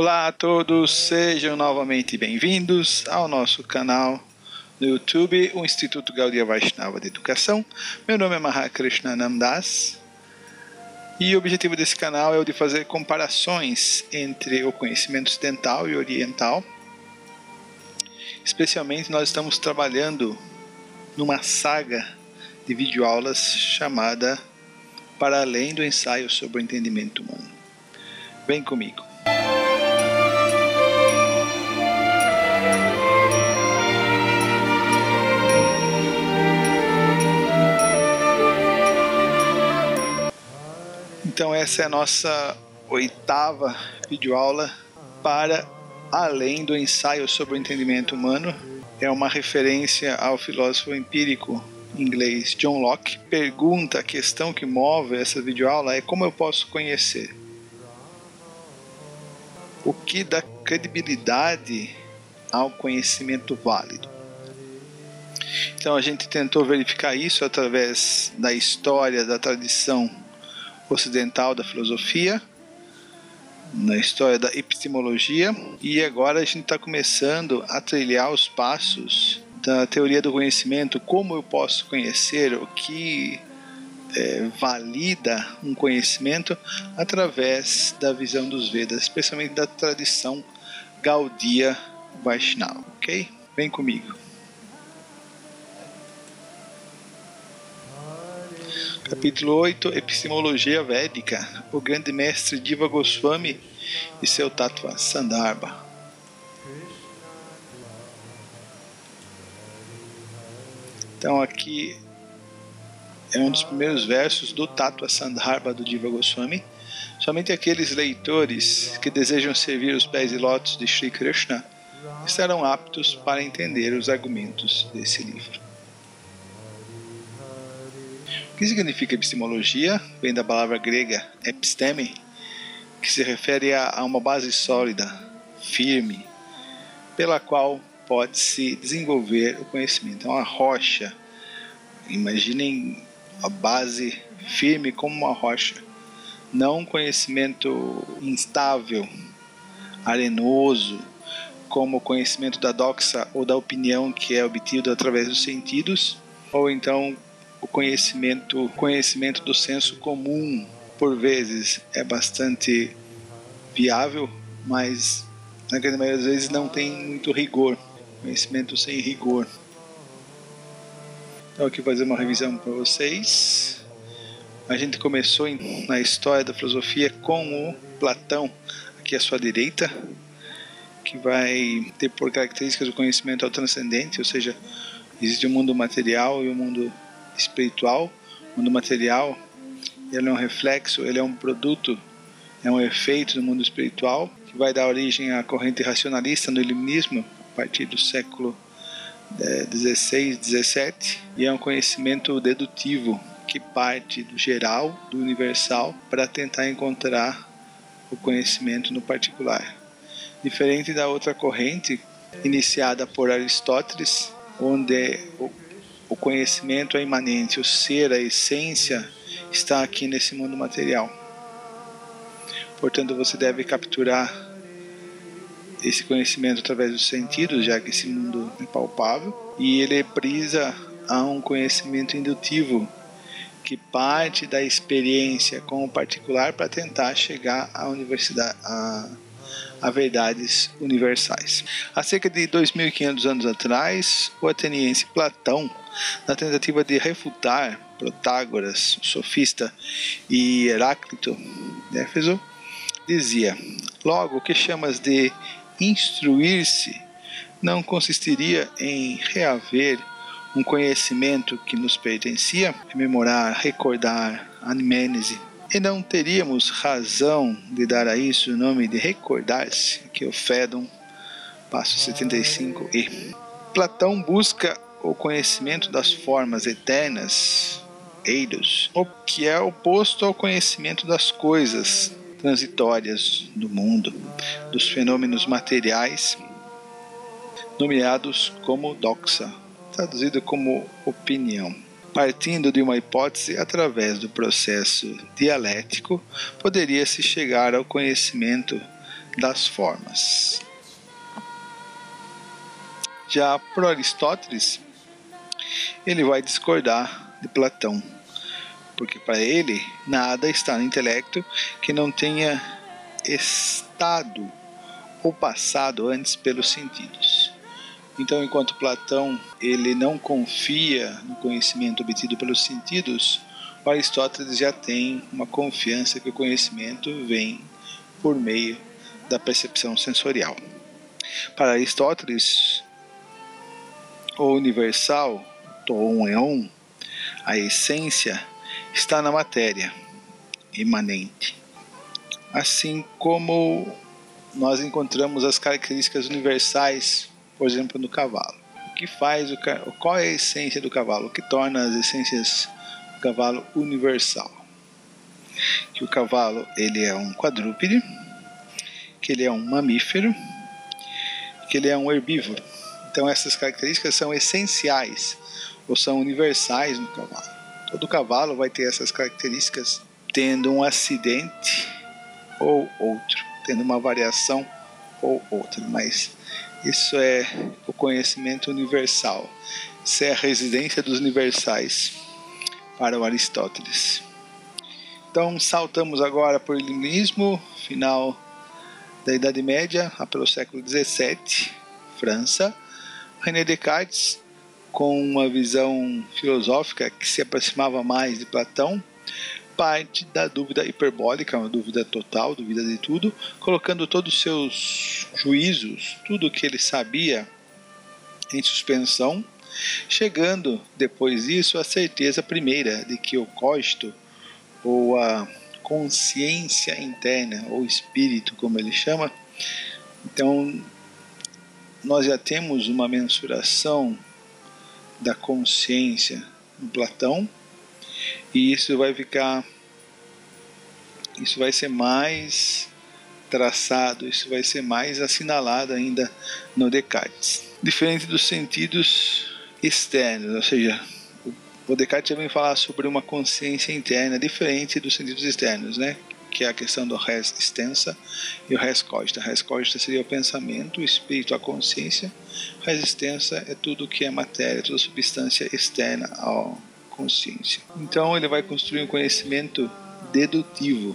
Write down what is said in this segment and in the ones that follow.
Olá a todos, sejam novamente bem-vindos ao nosso canal no YouTube, o Instituto Gaudiya Vaishnava de Educação. Meu nome é Mahakrishnanam Das e o objetivo desse canal é o de fazer comparações entre o conhecimento ocidental e oriental. Especialmente nós estamos trabalhando numa saga de videoaulas chamada Para Além do Ensaio sobre o Entendimento Humano. Vem comigo. Então essa é a nossa 8ª videoaula para além do ensaio sobre o entendimento humano. É uma referência ao filósofo empírico inglês John Locke. A questão que move essa videoaula é como eu posso conhecer. O que dá credibilidade ao conhecimento válido. Então a gente tentou verificar isso através da história, da tradição ocidental da filosofia, na história da epistemologia, e agora a gente está começando a trilhar os passos da teoria do conhecimento, como eu posso conhecer, o que valida um conhecimento através da visão dos Vedas, especialmente da tradição Gaudiya Vaishnava, ok? Vem comigo. Capítulo 8, Epistemologia Védica, o grande mestre Jiva Goswami e seu Tattva Sandarbha. Então aqui é um dos primeiros versos do Tattva Sandarbha do Jiva Goswami. Somente aqueles leitores que desejam servir os pés de lótus de Shri Krishna estarão aptos para entender os argumentos desse livro. O que significa epistemologia? Vem da palavra grega episteme, que se refere a uma base sólida, firme, pela qual pode-se desenvolver o conhecimento. É uma rocha. Imaginem a base firme como uma rocha. Não um conhecimento instável, arenoso, como o conhecimento da doxa ou da opinião que é obtido através dos sentidos, ou então o conhecimento do senso comum, por vezes, é bastante viável, mas na grande maioria das vezes não tem muito rigor. Conhecimento sem rigor. Então aqui vou fazer uma revisão para vocês. A gente começou na história da filosofia com o Platão, aqui à sua direita, que vai ter por características o conhecimento ao transcendente, ou seja, existe um mundo material e um mundo espiritual. O mundo material, ele é um reflexo, ele é um produto, é um efeito do mundo espiritual, que vai dar origem à corrente racionalista no iluminismo a partir do século XVI, XVII, e é um conhecimento dedutivo que parte do geral, do universal, para tentar encontrar o conhecimento no particular. Diferente da outra corrente iniciada por Aristóteles, onde o conhecimento é imanente, o ser, a essência, está aqui nesse mundo material. Portanto, você deve capturar esse conhecimento através dos sentidos, já que esse mundo é palpável, e ele brisa a um conhecimento indutivo, que parte da experiência com o particular para tentar chegar a verdades universais. Há cerca de 2.500 anos atrás, o ateniense Platão, na tentativa de refutar Protágoras, o sofista, e Heráclito de Éfeso, dizia: logo, o que chamas de instruir-se não consistiria em reaver um conhecimento que nos pertencia, rememorar, recordar, anamnese, e não teríamos razão de dar a isso o nome de recordar-se, que é o Fédon, passo 75e. Platão busca o conhecimento das formas eternas, eidos, o que é oposto ao conhecimento das coisas transitórias do mundo, dos fenômenos materiais, nomeados como doxa, traduzido como opinião. Partindo de uma hipótese através do processo dialético, poderia-se chegar ao conhecimento das formas. Já por Aristóteles, ele vai discordar de Platão, porque para ele nada está no intelecto que não tenha estado ou passado antes pelos sentidos. Então, enquanto Platão ele não confia no conhecimento obtido pelos sentidos, o Aristóteles já tem uma confiança que o conhecimento vem por meio da percepção sensorial. Para Aristóteles, o universal, to eon, a essência, está na matéria imanente. Assim como nós encontramos as características universais, por exemplo, no cavalo. O que faz qual é a essência do cavalo? O que torna as essências do cavalo universal? Que o cavalo ele é um quadrúpede, que ele é um mamífero, que ele é um herbívoro. Então essas características são essenciais ou são universais no cavalo. Todo cavalo vai ter essas características tendo um acidente ou outro, tendo uma variação ou outra, mas isso é o conhecimento universal. Isso é a residência dos universais para o Aristóteles. Então saltamos agora para o iluminismo, final da Idade Média, pelo século XVII, França. René Descartes, com uma visão filosófica que se aproximava mais de Platão, parte da dúvida hiperbólica, uma dúvida total, dúvida de tudo, colocando todos os seus juízos, tudo o que ele sabia, em suspensão, chegando depois disso à certeza primeira de que o cogito, ou a consciência interna, ou espírito, como ele chama, então nós já temos uma mensuração da consciência no Platão, e isso vai ser mais traçado, isso vai ser mais assinalado ainda no Descartes. Diferente dos sentidos externos, ou seja, o Descartes já vem falar sobre uma consciência interna diferente dos sentidos externos, né? Que é a questão do res extensa e o res cogita. Res cogita seria o pensamento, o espírito, a consciência. Res extensa é tudo que é matéria, toda substância externa à consciência. Então ele vai construir um conhecimento dedutivo,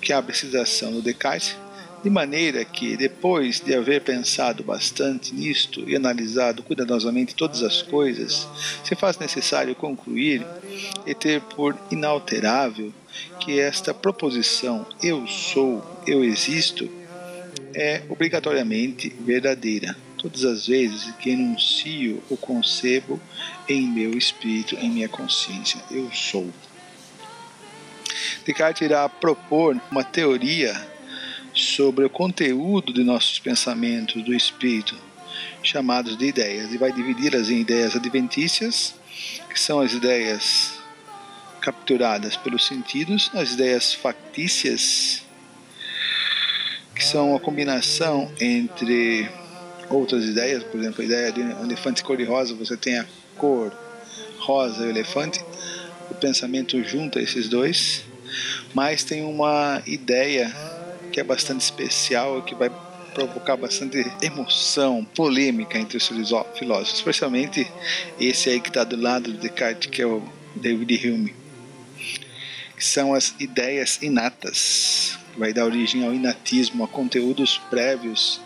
que é a precisação do Descartes, de maneira que, depois de haver pensado bastante nisto e analisado cuidadosamente todas as coisas, se faz necessário concluir e ter por inalterável que esta proposição eu sou, eu existo, é obrigatoriamente verdadeira, todas as vezes que enuncio ou concebo em meu espírito, em minha consciência, eu sou. Descartes irá propor uma teoria sobre o conteúdo de nossos pensamentos do espírito, chamados de ideias, e vai dividi-las em ideias adventícias, que são as ideias capturadas pelos sentidos, as ideias factícias, que são a combinação entre outras ideias, por exemplo, a ideia de um elefante cor-de-rosa, você tem a cor rosa e o elefante, o pensamento junta esses dois, mas tem uma ideia que é bastante especial, que vai provocar bastante emoção, polêmica entre os filósofos, especialmente esse aí que está do lado de Descartes, que é o David Hume, que são as ideias inatas, que vai dar origem ao inatismo, a conteúdos prévios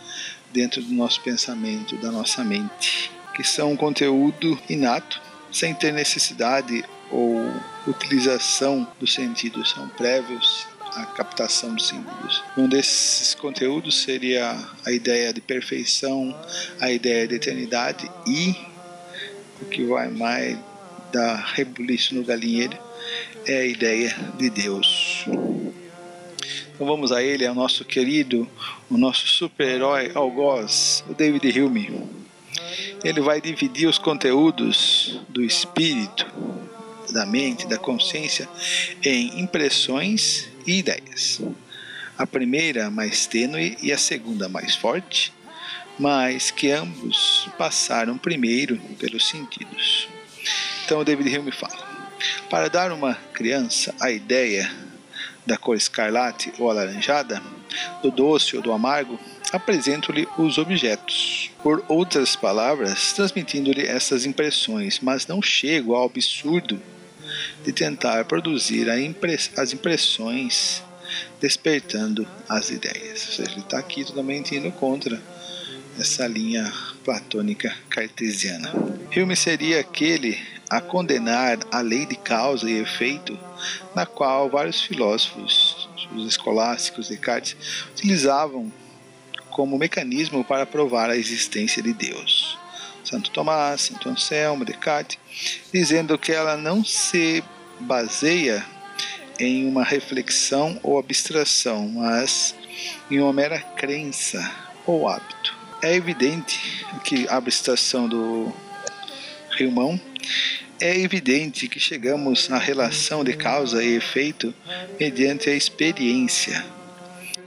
dentro do nosso pensamento, da nossa mente, que são um conteúdo inato, sem ter necessidade ou utilização dos sentidos, são prévios à captação dos sentidos. Um desses conteúdos seria a ideia de perfeição, a ideia de eternidade e o que vai mais dar rebuliço no galinheiro é a ideia de Deus. Então vamos a ele, é o nosso querido, o nosso super-herói algoz, o David Hume. Ele vai dividir os conteúdos do espírito, da mente, da consciência, em impressões e ideias. A primeira mais tênue e a segunda mais forte, mas que ambos passaram primeiro pelos sentidos. Então o David Hume fala: para dar a uma criança a ideia da cor escarlate ou alaranjada, do doce ou do amargo, apresento-lhe os objetos, por outras palavras, transmitindo-lhe essas impressões, mas não chego ao absurdo de tentar produzir as impressões despertando as ideias. Ou seja, ele está aqui totalmente indo contra essa linha platônica cartesiana. Hume seria aquele a condenar a lei de causa e efeito, na qual vários filósofos, os escolásticos, Descartes, utilizavam como mecanismo para provar a existência de Deus. Santo Tomás, Santo Anselmo, Descartes, dizendo que ela não se baseia em uma reflexão ou abstração, mas em uma mera crença ou hábito. É evidente que, abre a citação do Rilmão, é evidente que chegamos à relação de causa e efeito mediante a experiência,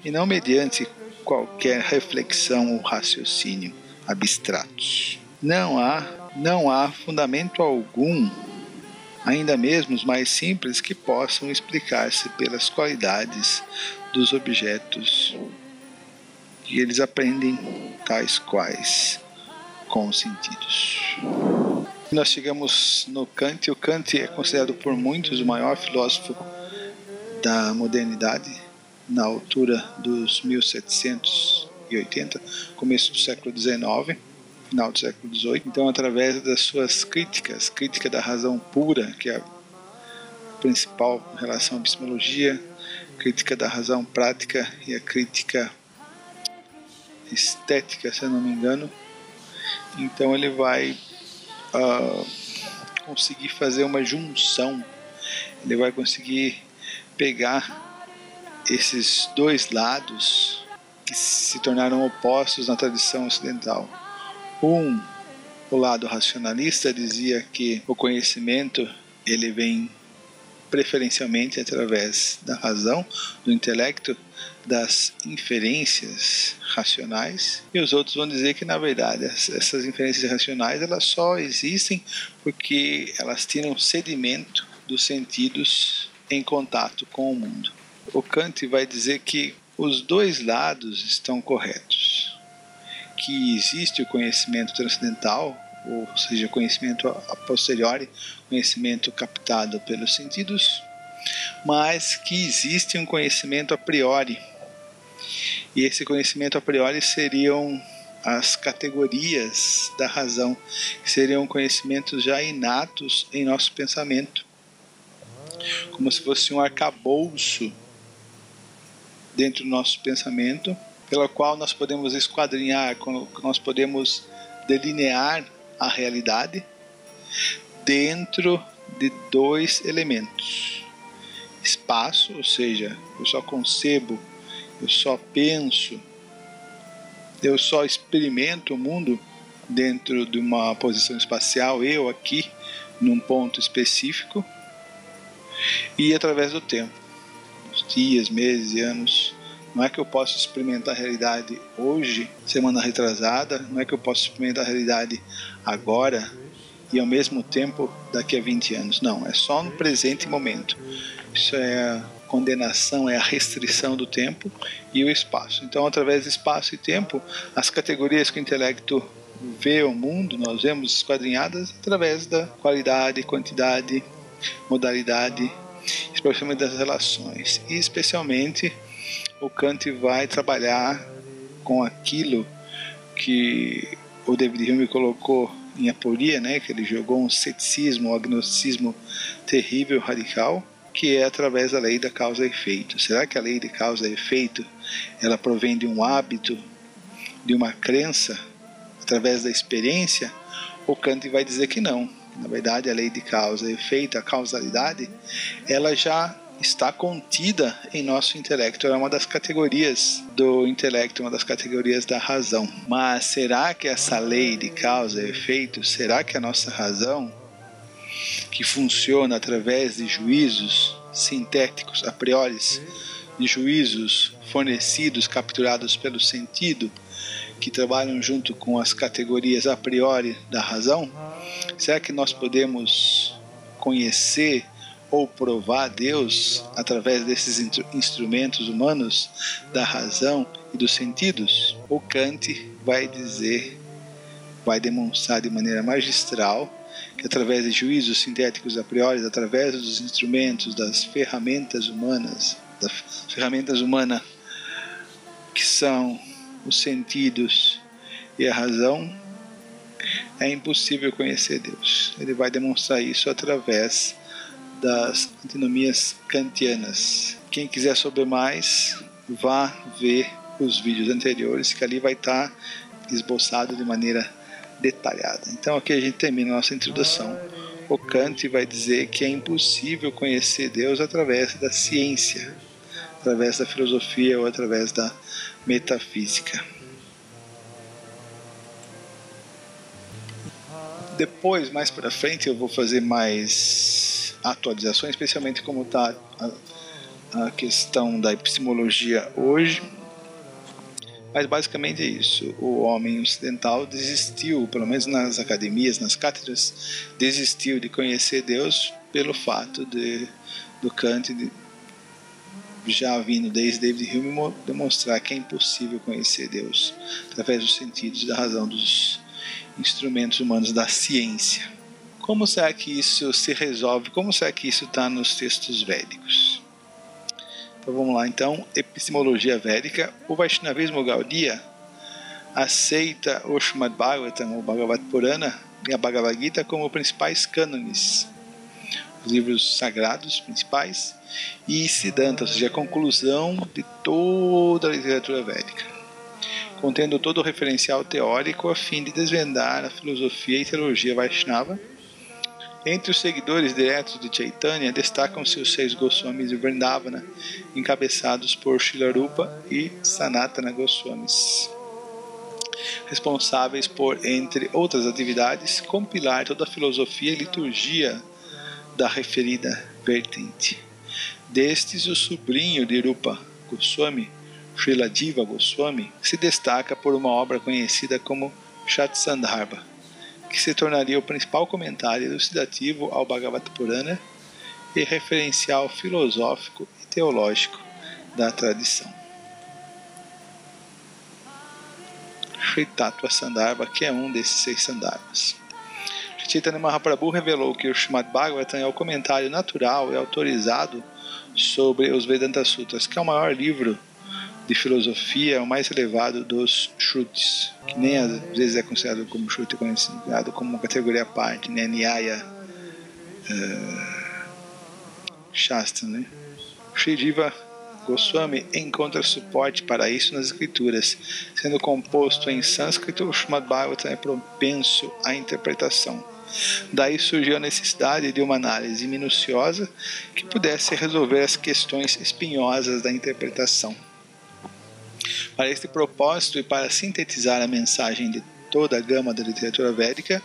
e não mediante qualquer reflexão ou raciocínio abstratos. Não há fundamento algum, ainda mesmo os mais simples, que possam explicar-se pelas qualidades dos objetos que eles aprendem, tais quais com os sentidos. Nós chegamos no Kant. O Kant é considerado por muitos o maior filósofo da modernidade, na altura dos 1780, começo do século XIX, final do século XVIII. Então, através das suas críticas, crítica da razão pura, que é a principal em relação à epistemologia, crítica da razão prática e a crítica estética, se eu não me engano. Então ele vai conseguir fazer uma junção, ele vai conseguir pegar esses dois lados que se tornaram opostos na tradição ocidental. O lado racionalista dizia que o conhecimento ele vem preferencialmente através da razão, do intelecto, das inferências racionais, e os outros vão dizer que, na verdade, essas inferências racionais elas só existem porque elas tiram sedimento dos sentidos em contato com o mundo. O Kant vai dizer que os dois lados estão corretos, que existe o conhecimento transcendental, ou seja, conhecimento a posteriori, conhecimento captado pelos sentidos, mas que existe um conhecimento a priori. E esse conhecimento a priori seriam as categorias da razão, que seriam conhecimentos já inatos em nosso pensamento, como se fosse um arcabouço dentro do nosso pensamento, pelo qual nós podemos esquadrinhar, nós podemos delinear a realidade dentro de dois elementos: espaço, ou seja, eu só concebo, eu só penso, eu só experimento o mundo dentro de uma posição espacial, eu aqui num ponto específico, e através do tempo, os dias, meses e anos. Não é que eu posso experimentar a realidade hoje, semana retrasada, não é que eu posso experimentar a realidade agora e ao mesmo tempo daqui a 20 anos. Não, é só no presente momento. Isso é a condenação, é a restrição do tempo e o espaço. Então, através do espaço e tempo, as categorias que o intelecto vê o mundo, nós vemos esquadrinhadas através da qualidade, quantidade, modalidade, especialmente das relações. E especialmente o Kant vai trabalhar com aquilo que o David Hume colocou em aporia, né, que ele jogou um ceticismo, um agnosticismo terrível, radical, que é através da lei da causa e efeito. Será que a lei de causa e efeito ela provém de um hábito, de uma crença, através da experiência? O Kant vai dizer que não. Na verdade, a lei de causa e efeito, a causalidade, ela já está contida em nosso intelecto, é uma das categorias do intelecto, uma das categorias da razão. Mas será que essa lei de causa e efeito, será que a nossa razão, que funciona através de juízos sintéticos, a priori, de juízos fornecidos, capturados pelo sentido, que trabalham junto com as categorias a priori da razão, será que nós podemos conhecer ou provar Deus através desses instrumentos humanos da razão e dos sentidos, o Kant vai demonstrar de maneira magistral que através de juízos sintéticos a priori, através dos instrumentos, das ferramentas humanas, que são os sentidos e a razão, é impossível conhecer Deus. Ele vai demonstrar isso através das antinomias kantianas. Quem quiser saber mais, vá ver os vídeos anteriores, que ali vai estar esboçado de maneira detalhada. Então aqui a gente termina a nossa introdução. O Kant vai dizer que é impossível conhecer Deus através da ciência, através da filosofia ou através da metafísica. Depois, mais para frente, eu vou fazer mais atualizações, especialmente como está a questão da epistemologia hoje. Mas basicamente é isso. O homem ocidental desistiu, pelo menos nas academias, nas cátedras, desistiu de conhecer Deus pelo fato do Kant, já vindo desde David Hume, demonstrar que é impossível conhecer Deus através dos sentidos, da razão, dos instrumentos humanos, da ciência. Como será que isso se resolve? Como será que isso está nos textos védicos? Então vamos lá, então, epistemologia védica. O Vaishnavismo Gaudiya aceita o Srimad Bhagavatam, o Bhagavad Purana e a Bhagavad Gita como principais cânones, os livros sagrados principais, e Siddhanta, ou seja, a conclusão de toda a literatura védica, contendo todo o referencial teórico a fim de desvendar a filosofia e teologia Vaishnava. Entre os seguidores diretos de Chaitanya destacam-se os 6 Goswamis de Vrindavana, encabeçados por Srila Rupa e Sanatana Goswamis, responsáveis por, entre outras atividades, compilar toda a filosofia e liturgia da referida vertente. Destes, o sobrinho de Rupa Goswami, Srila Jiva Goswami, se destaca por uma obra conhecida como Shatsandarbha, que se tornaria o principal comentário elucidativo ao Bhagavad Purana e referencial filosófico e teológico da tradição. Sri Tattva Sandarbha, que é um desses 6 Sandarbhas. Chaitanya Mahaprabhu revelou que o Srimad Bhagavatam é o comentário natural e autorizado sobre os Vedanta Sutras, que é o maior livro de filosofia, o mais elevado dos Shrutis, que nem às vezes é considerado como Shruti, considerado como uma categoria à parte, né? Nyaya Shastra, né? Sri Jiva Goswami encontra suporte para isso nas escrituras. Sendo composto em sânscrito, o Srimad Bhagavatam é propenso à interpretação. Daí surgiu a necessidade de uma análise minuciosa que pudesse resolver as questões espinhosas da interpretação. Para este propósito e para sintetizar a mensagem de toda a gama da literatura védica,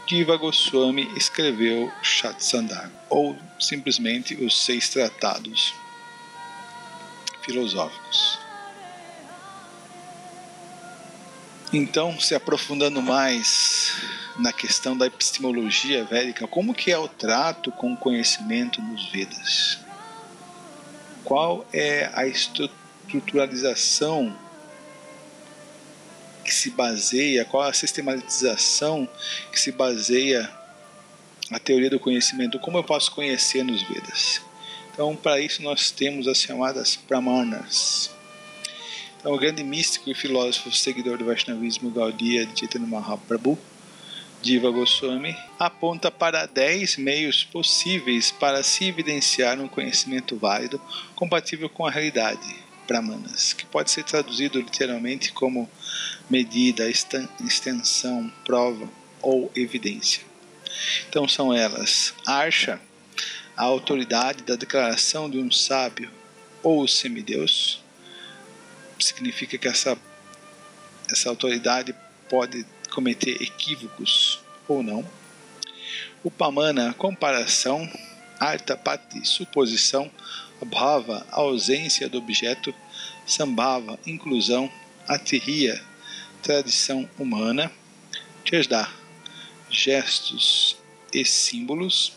Jiva Goswami escreveu Shatsandarbha, ou simplesmente os 6 tratados filosóficos. Então, se aprofundando mais na questão da epistemologia védica, como que é o trato com o conhecimento nos Vedas? Qual é a estruturalização que se baseia, qual a sistematização que se baseia a teoria do conhecimento? Como eu posso conhecer nos Vedas? Então, para isso nós temos as chamadas Pramanas. Então, o grande místico e filósofo seguidor do Vaishnavismo Gaudiya de Chaitanya Mahaprabhu, Jiva Goswami, aponta para 10 meios possíveis para se evidenciar um conhecimento válido compatível com a realidade, Pramanas, que pode ser traduzido literalmente como medida, extensão, prova ou evidência. Então são elas: Arsha, a autoridade da declaração de um sábio ou semideus. Significa que essa autoridade pode cometer equívocos ou não. Upamana, comparação. Artapati, suposição. Bhava, ausência do objeto. Sambhava, inclusão. Atirriya, tradição humana. Chesda, gestos e símbolos.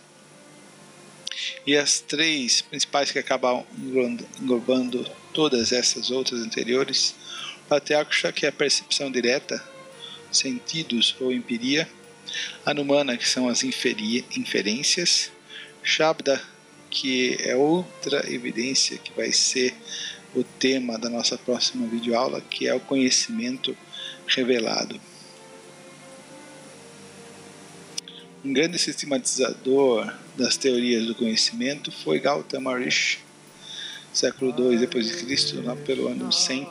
E as três principais que acabam englobando todas essas outras anteriores: Pratyaksha, que é a percepção direta, sentidos ou empiria; Anumana, que são as inferências; Shabda, que é outra evidência que vai ser o tema da nossa próxima videoaula, que é o conhecimento revelado. Um grande sistematizador das teorias do conhecimento foi Gautama Rishi, século II d.C., lá pelo ano 100,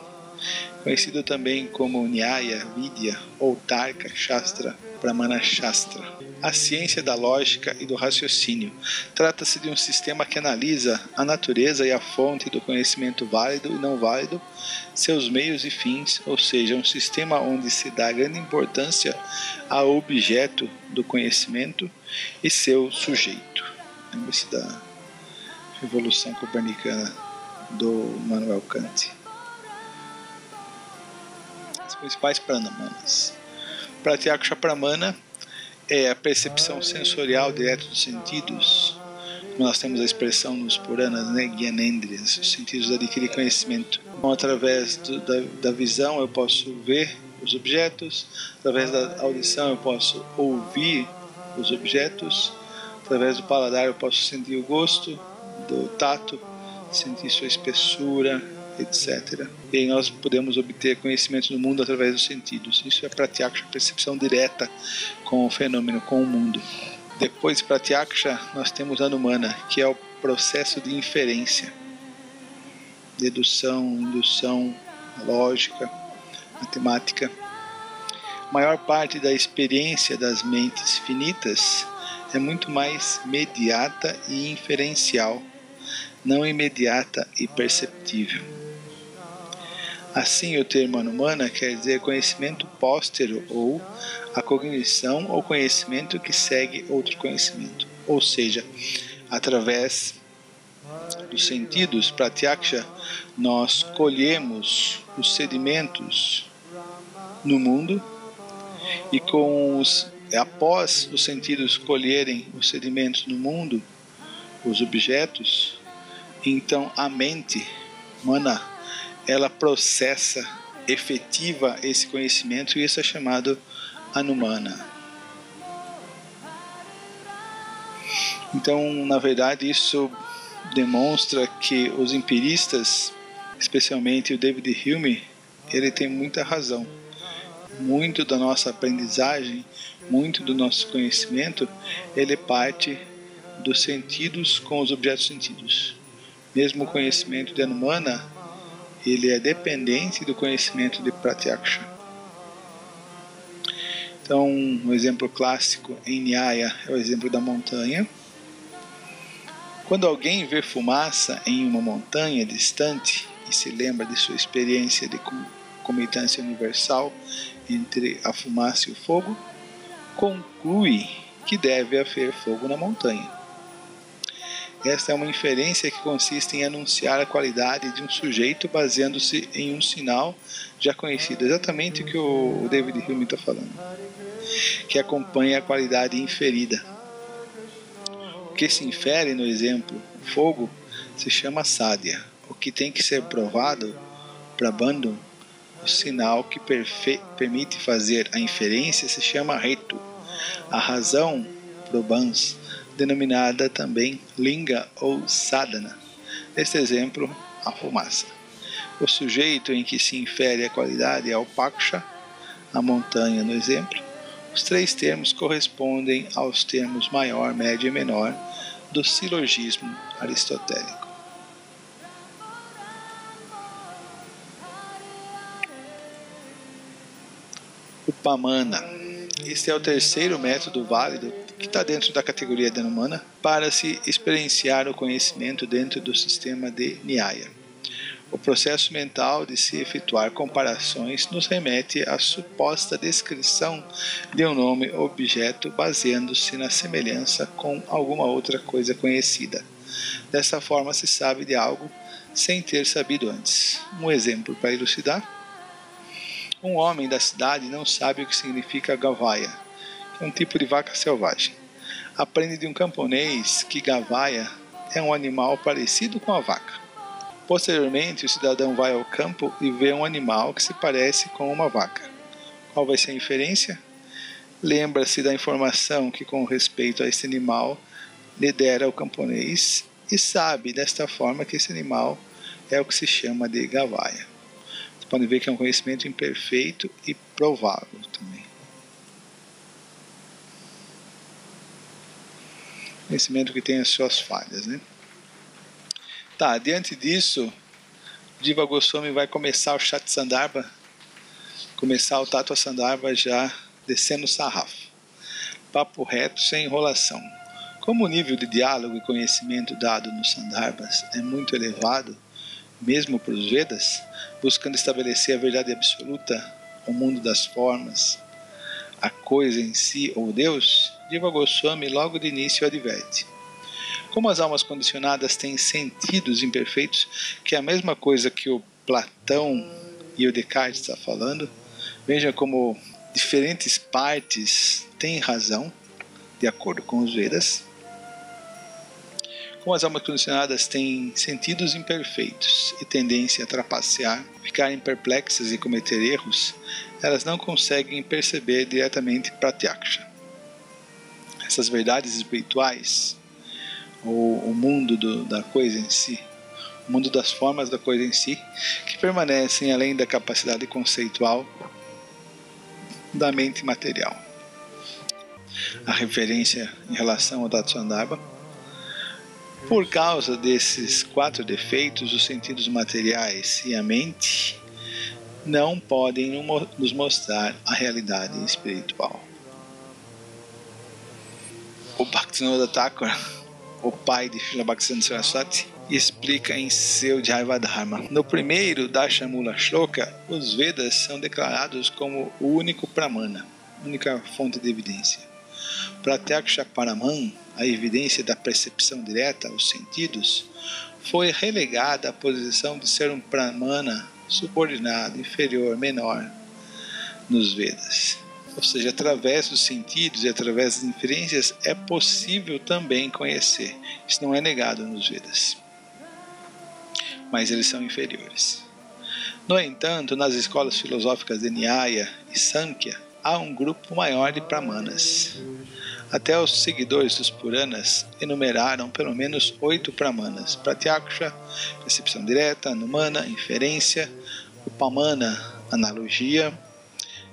conhecido também como Nyaya, Vidya ou Tarka Shastra, Pramana Shastra. A ciência da lógica e do raciocínio. Trata-se de um sistema que analisa a natureza e a fonte do conhecimento válido e não válido, seus meios e fins, ou seja, um sistema onde se dá grande importância ao objeto do conhecimento e seu sujeito. Lembra-se da Revolução Copernicana do Immanuel Kant. As principais pranamanas. Pratyaksha Pramana é a percepção sensorial direta dos sentidos. Nós temos a expressão nos Puranas, né? Gyanendriyas, os sentidos de adquirir conhecimento. Então, através da visão eu posso ver os objetos, através da audição eu posso ouvir os objetos, através do paladar eu posso sentir o gosto, do tato, sentir sua espessura, etc. E aí nós podemos obter conhecimento do mundo através dos sentidos. Isso é Pratyaksha, percepção direta com o fenômeno, com o mundo. Depois de Pratyaksha, nós temos Anumana, que é o processo de inferência, dedução, indução, lógica, matemática. A maior parte da experiência das mentes finitas é muito mais mediata e inferencial, não imediata e perceptível. Assim, o termo Anumana quer dizer conhecimento póstero ou a cognição ou conhecimento que segue outro conhecimento. Ou seja, através dos sentidos, Pratyaksha, nós colhemos os sedimentos no mundo e após os sentidos colherem os sedimentos no mundo, os objetos, então a mente, mana, ela processa, efetiva esse conhecimento, e isso é chamado Anumana. Então, na verdade, isso demonstra que os empiristas, especialmente o David Hume, ele tem muita razão. Muito da nossa aprendizagem, muito do nosso conhecimento, ele parte dos sentidos com os objetos sentidos. Mesmo o conhecimento de Anumana, ele é dependente do conhecimento de Pratyaksha. Então, um exemplo clássico em Nyaya é o exemplo da montanha. Quando alguém vê fumaça em uma montanha distante e se lembra de sua experiência de concomitância universal entre a fumaça e o fogo, conclui que deve haver fogo na montanha. Esta é uma inferência que consiste em anunciar a qualidade de um sujeito baseando-se em um sinal já conhecido. Exatamente o que o David Hume está falando. Que acompanha a qualidade inferida. O que se infere no exemplo, o fogo, se chama sadhya. O que tem que ser provado, prabandham, o sinal que permite fazer a inferência, se chama hetu. A razão, probans, denominada também linga ou sadhana. Neste exemplo, a fumaça. O sujeito em que se infere a qualidade é o paksha, a montanha no exemplo. Os três termos correspondem aos termos maior, médio e menor do silogismo aristotélico. Upamana. Este é o terceiro método válido que está dentro da categoria de Anumana para se experienciar o conhecimento dentro do sistema de Nyaya. O processo mental de se efetuar comparações nos remete à suposta descrição de um nome ou objeto baseando-se na semelhança com alguma outra coisa conhecida. Dessa forma se sabe de algo sem ter sabido antes. Um exemplo para elucidar. Um homem da cidade não sabe o que significa gavaia, que é um tipo de vaca selvagem. Aprende de um camponês que gavaia é um animal parecido com a vaca. Posteriormente, o cidadão vai ao campo e vê um animal que se parece com uma vaca. Qual vai ser a inferência? Lembra-se da informação que, com respeito a esse animal, lhe dera o camponês e sabe desta forma que esse animal é o que se chama de gavaia. Vocês podem ver que é um conhecimento imperfeito e provável também. Conhecimento que tem as suas falhas, né? Tá, diante disso, Jiva Goswami vai começar o Shat Sandarbha, começar o Tattva Sandarbha já descendo o sarrafo. Papo reto, sem enrolação. Como o nível de diálogo e conhecimento dado nos Sandarbhas é muito elevado, mesmo para os Vedas, buscando estabelecer a verdade absoluta, o mundo das formas, a coisa em si ou Deus, Jiva Goswami logo de início adverte. Como as almas condicionadas têm sentidos imperfeitos, que é a mesma coisa que o Platão e o Descartes está falando, veja como diferentes partes têm razão, de acordo com os Vedas. Como as almas condicionadas têm sentidos imperfeitos e tendência a trapacear, ficarem perplexas e cometer erros, elas não conseguem perceber diretamente Pratyaksha. Essas verdades espirituais, ou o mundo da coisa em si, o mundo das formas da coisa em si, que permanecem além da capacidade conceitual da mente material. A referência em relação ao Tatsandarbha. Por causa desses 4 defeitos, os sentidos materiais e a mente não podem nos mostrar a realidade espiritual. O Bhaktivinoda Thakur, o pai de Srila Bhaktisiddhanta Saraswati, explica em seu Jaivadharma. No primeiro Dashamula Shloka, os Vedas são declarados como o único Pramana, única fonte de evidência. Pratyaksha Paraman, a evidência da percepção direta, os sentidos, foi relegada à posição de ser um Pramana subordinado, inferior, menor nos Vedas. Ou seja, através dos sentidos e através das inferências é possível também conhecer. Isso não é negado nos Vedas. Mas eles são inferiores. No entanto, nas escolas filosóficas de Nyaya e Sankhya, há um grupo maior de Brahmanas. Até os seguidores dos Puranas enumeraram pelo menos 8 Brahmanas: Pratyaksha, percepção direta; Anumana, inferência; Upamana, analogia;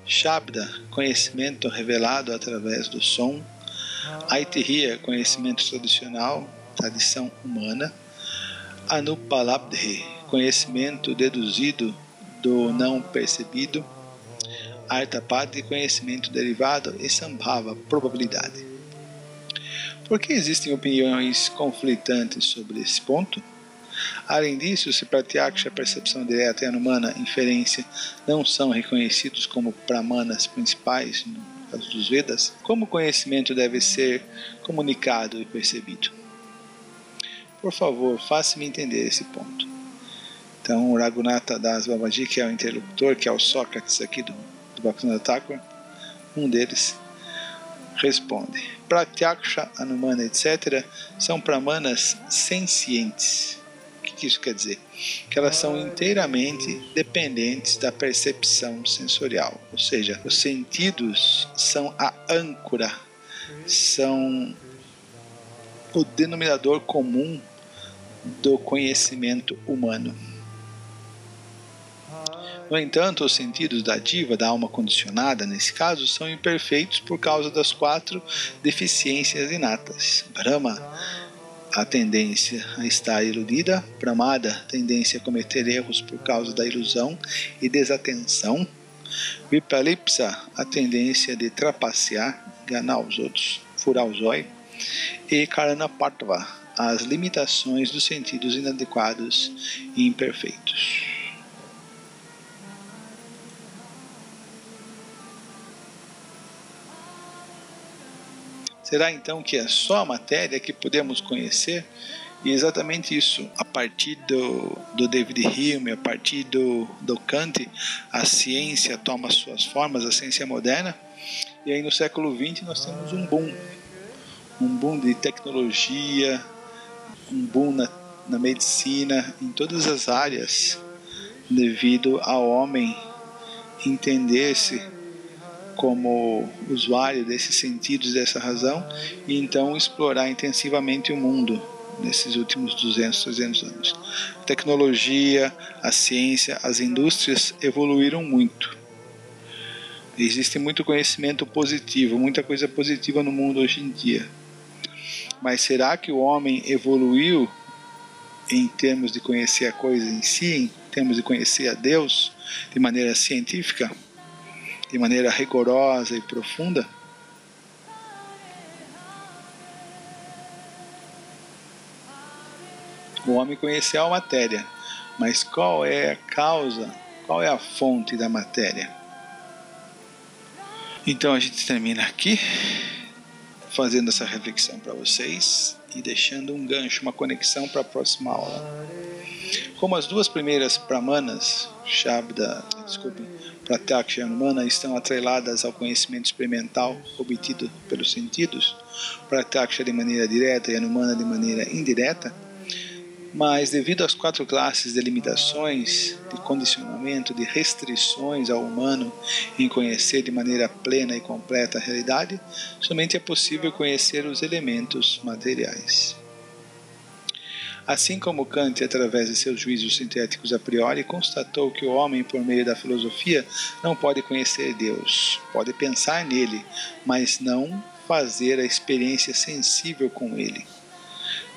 Shabda, conhecimento revelado através do som; Aitihya, conhecimento tradicional, tradição humana; Anupalabdhi, conhecimento deduzido do não percebido; Artapati, conhecimento derivado; e Sambhava, probabilidade. Por que existem opiniões conflitantes sobre esse ponto? Além disso, se Pratyaksha, percepção direta, e Anumana, inferência, não são reconhecidos como Brahmanas principais no caso dos Vedas, como o conhecimento deve ser comunicado e percebido? Por favor, faça-me entender esse ponto. Então, o Raghunatha Das Babaji, que é o interlocutor, que é o Sócrates aqui do Bhaktivinoda Thakur, um deles, responde: Pratyaksha, Anumana, etc. são Brahmanas sencientes. O que isso quer dizer? Que elas são inteiramente dependentes da percepção sensorial. Ou seja, os sentidos são a âncora, são o denominador comum do conhecimento humano. No entanto, os sentidos da diva, da alma condicionada, nesse caso, são imperfeitos por causa das 4 deficiências inatas. Brahma, a tendência a estar iludida; Pramada, tendência a cometer erros por causa da ilusão e desatenção; Vipalipsa, a tendência de trapacear, enganar os outros, furar o zóio; e Karanapatva, as limitações dos sentidos inadequados e imperfeitos. Será então que é só a matéria que podemos conhecer? E exatamente isso, a partir do David Hume, a partir do Kant, a ciência toma suas formas, a ciência moderna, e aí no século XX nós temos um boom de tecnologia, um boom na medicina, em todas as áreas, devido ao homem entender-se como usuário desses sentidos, dessa razão, e então explorar intensivamente o mundo nesses últimos 200, 300 anos. A tecnologia, a ciência, as indústrias evoluíram muito. Existe muito conhecimento positivo, muita coisa positiva no mundo hoje em dia. Mas será que o homem evoluiu em termos de conhecer a coisa em si, em termos de conhecer a Deus de maneira científica, de maneira rigorosa e profunda? O homem conheceu a matéria, mas qual é a causa, qual é a fonte da matéria? Então a gente termina aqui, fazendo essa reflexão para vocês e deixando um gancho, uma conexão para a próxima aula. Como as duas primeiras Brahmanas, Pratyaksha e Anumana, estão atreladas ao conhecimento experimental obtido pelos sentidos, Pratyaksha de maneira direta e Anumana de maneira indireta, mas devido às 4 classes de limitações, de condicionamento, de restrições ao humano em conhecer de maneira plena e completa a realidade, somente é possível conhecer os elementos materiais. Assim como Kant, através de seus juízos sintéticos a priori, constatou que o homem, por meio da filosofia, não pode conhecer Deus, pode pensar nele, mas não fazer a experiência sensível com ele,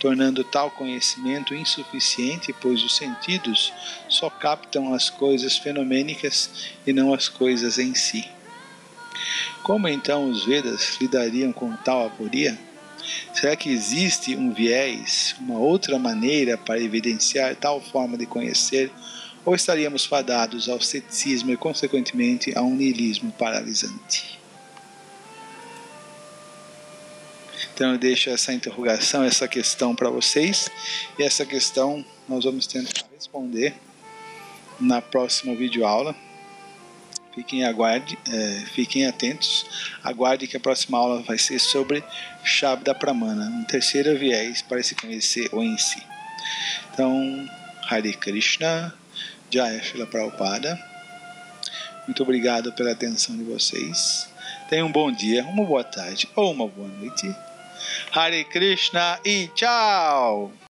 tornando tal conhecimento insuficiente, pois os sentidos só captam as coisas fenomênicas e não as coisas em si. Como então os Vedas lidariam com tal aporia? Será que existe um viés, uma outra maneira para evidenciar tal forma de conhecer, ou estaríamos fadados ao ceticismo e, consequentemente, a um niilismo paralisante? Então eu deixo essa interrogação, essa questão para vocês, e essa questão nós vamos tentar responder na próxima videoaula. Fiquem atentos, aguarde que a próxima aula vai ser sobre Shabda Pramana, um terceiro viés para se conhecer o em si. Então, Hare Krishna, Jaya Srila Prabhupada, muito obrigado pela atenção de vocês. Tenham um bom dia, uma boa tarde ou uma boa noite. Hare Krishna e tchau!